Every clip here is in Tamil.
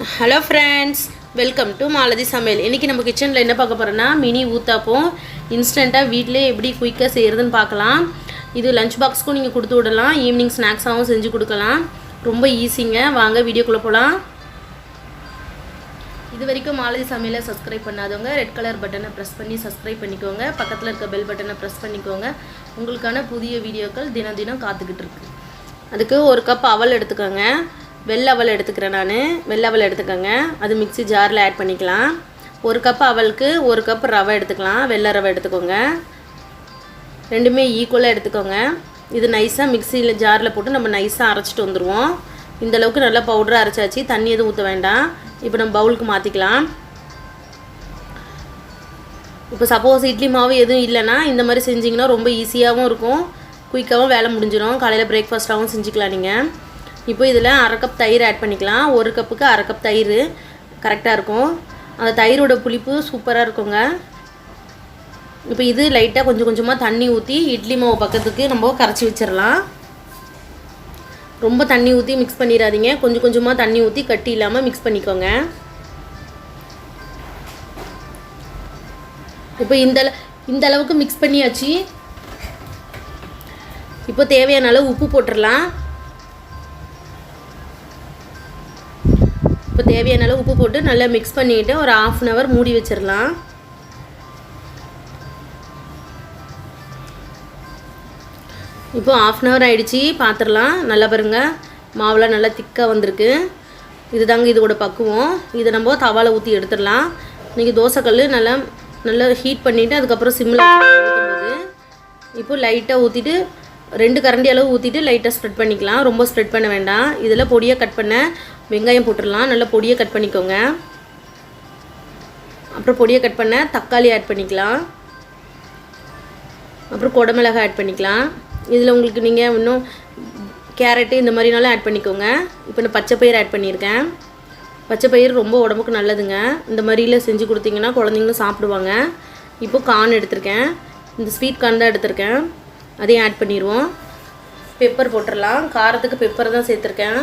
Hello friends, welcome to Malathi சமையல். இன்றைக்கி நம்ம கிச்சனில் என்ன பார்க்க போகிறோன்னா மினி ஊத்தாப்பம் இன்ஸ்டண்ட்டாக வீட்டிலே எப்படி குயிக்காக செய்கிறதுன்னு பார்க்கலாம். இது லஞ்ச் பாக்ஸ்க்கும் நீங்கள் கொடுத்து விடலாம், ஈவினிங் ஸ்நாக்ஸாகவும் செஞ்சு கொடுக்கலாம். ரொம்ப ஈஸிங்க. வாங்க வீடியோக்குள்ளே போகலாம். இது வரைக்கும் மாலதி சமையலை சப்ஸ்கிரைப் பண்ணாதவங்க ரெட் கலர் பட்டனை ப்ரெஸ் பண்ணி சப்ஸ்கிரைப் பண்ணிக்கோங்க. பக்கத்தில் இருக்க பெல் பட்டனை ப்ரெஸ் பண்ணிக்கோங்க. உங்களுக்கான புதிய வீடியோக்கள் தினம் தினம் காத்துக்கிட்டு இருக்கு. அதுக்கு ஒரு கப் அவல் எடுத்துக்கோங்க. வெள்ளை அவல் எடுத்துக்கிறேன் நான். வெள்ளை அவல் எடுத்துக்கோங்க. அது மிக்ஸி ஜாரில் ஆட் பண்ணிக்கலாம். ஒரு கப் அவலுக்கு ஒரு கப் ரவை எடுத்துக்கலாம். வெள்ளை ரவை எடுத்துக்கோங்க. ரெண்டுமே ஈக்குவலாக எடுத்துக்கோங்க. இது நைஸாக மிக்ஸியில் ஜாரில் போட்டு நம்ம நைஸாக அரைச்சிட்டு வந்துடுவோம். இந்தளவுக்கு நல்லா பவுடராக அரைச்சாச்சு. தண்ணி எதுவும் ஊற்ற வேண்டாம். இப்போ நம்ம பவுலுக்கு மாற்றிக்கலாம். இப்போ சப்போஸ் இட்லி மாவு எதுவும் இல்லைன்னா இந்த மாதிரி செஞ்சிங்கன்னா ரொம்ப ஈஸியாகவும் இருக்கும், குயிக்காகவும் வேலை முடிஞ்சிடும். காலையில் பிரேக்ஃபாஸ்ட்டாகவும் செஞ்சுக்கலாம் நீங்கள். இப்போ இதில் அரை கப் தயிர் ஆட் பண்ணிக்கலாம். ஒரு கப்புக்கு அரை கப் தயிர் கரெக்டாக இருக்கும். அந்த தயிரோட புளிப்பு சூப்பராக இருக்குங்க. இப்போ இது லைட்டாக கொஞ்சம் கொஞ்சமாக தண்ணி ஊற்றி இட்லி மாவு பக்கத்துக்கு நம்ம கரைச்சி வச்சிடலாம். ரொம்ப தண்ணி ஊற்றி மிக்ஸ் பண்ணிடாதீங்க. கொஞ்சம் கொஞ்சமாக தண்ணி ஊற்றி கட்டி இல்லாமல் மிக்ஸ் பண்ணிக்கோங்க. இப்போ இந்த அளவுக்கு மிக்ஸ் பண்ணியாச்சு. இப்போ தேவையான அளவு உப்பு போட்டுடலாம். இப்போ தேவையான அளவு உப்பு போட்டு நல்லா மிக்ஸ் பண்ணிவிட்டு ஒரு 1/2 hour மூடி வச்சிடலாம். இப்போ 1/2 hour ஆகிடுச்சி. பார்த்துடலாம். நல்லா பாருங்கள், மாவுலாம் நல்லா திக்காக வந்திருக்கு. இதுதாங்க இதோட பக்குவம். இதை நம்ம தவாவில் ஊற்றி எடுத்துடலாம். நீங்கள் தோசைக்கல் நல்லா ஹீட் பண்ணிவிட்டு அதுக்கப்புறம் சிம்மில் ஊற்றும்போது இப்போ லைட்டாக ஊற்றிட்டு 2 கரண்டி அளவு ஊற்றிட்டு லைட்டாக ஸ்ப்ரெட் பண்ணிக்கலாம். ரொம்ப ஸ்ப்ரெட் பண்ண வேண்டாம். இதில் பொடியாக கட் பண்ண வெங்காயம் போட்டுடலாம். நல்லா பொடியாக கட் பண்ணிக்கோங்க. அப்புறம் பொடியாக கட் பண்ண தக்காளி ஆட் பண்ணிக்கலாம். அப்புறம் குடமிளகாய் ஆட் பண்ணிக்கலாம். இதில் உங்களுக்கு நீங்கள் இன்னும் கேரட்டு இந்த மாதிரினாலும் ஆட் பண்ணிக்கோங்க. இப்போ நான் பச்சை பயிர் ஆட் பண்ணியிருக்கேன். பச்சை பயிர் ரொம்ப உடம்புக்கு நல்லதுங்க. இந்த மாதிரியில் செஞ்சு கொடுத்தீங்கன்னா குழந்தைங்களும் சாப்பிடுவாங்க. இப்போ கார்ன் எடுத்திருக்கேன். இந்த ஸ்வீட் கார்ன் தான் எடுத்திருக்கேன். அதையும் ஆட் பண்ணிடுவோம். பெப்பர் போட்டுடலாம். காரத்துக்கு பெப்பர் தான் சேர்த்துருக்கேன்.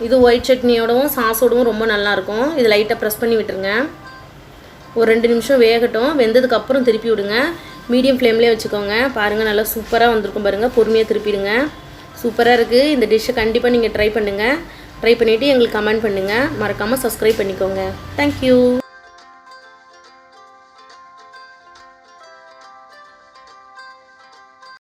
இது ஒயிட் சட்னியோடவும் சாஸோடவும் ரொம்ப நல்லாயிருக்கும். இது லைட்டாக ப்ரெஸ் பண்ணி விட்டுருங்க. ஒரு 2 நிமிஷம் வேகட்டும். வெந்ததுக்கப்புறம் திருப்பி விடுங்க. மீடியம் ஃப்ளேம்லேயே வச்சுக்கோங்க. பாருங்கள், நல்லா சூப்பராக வந்திருக்கும் பாருங்கள். பொறுமையாக திருப்பிடுங்க. சூப்பராக இருக்குது. இந்த டிஷ்ஷை கண்டிப்பாக நீங்கள் ட்ரை பண்ணுங்கள். ட்ரை பண்ணிவிட்டு எங்களுக்கு கமெண்ட் பண்ணுங்கள். மறக்காமல் சப்ஸ்கிரைப் பண்ணிக்கோங்க. தேங்க்யூ.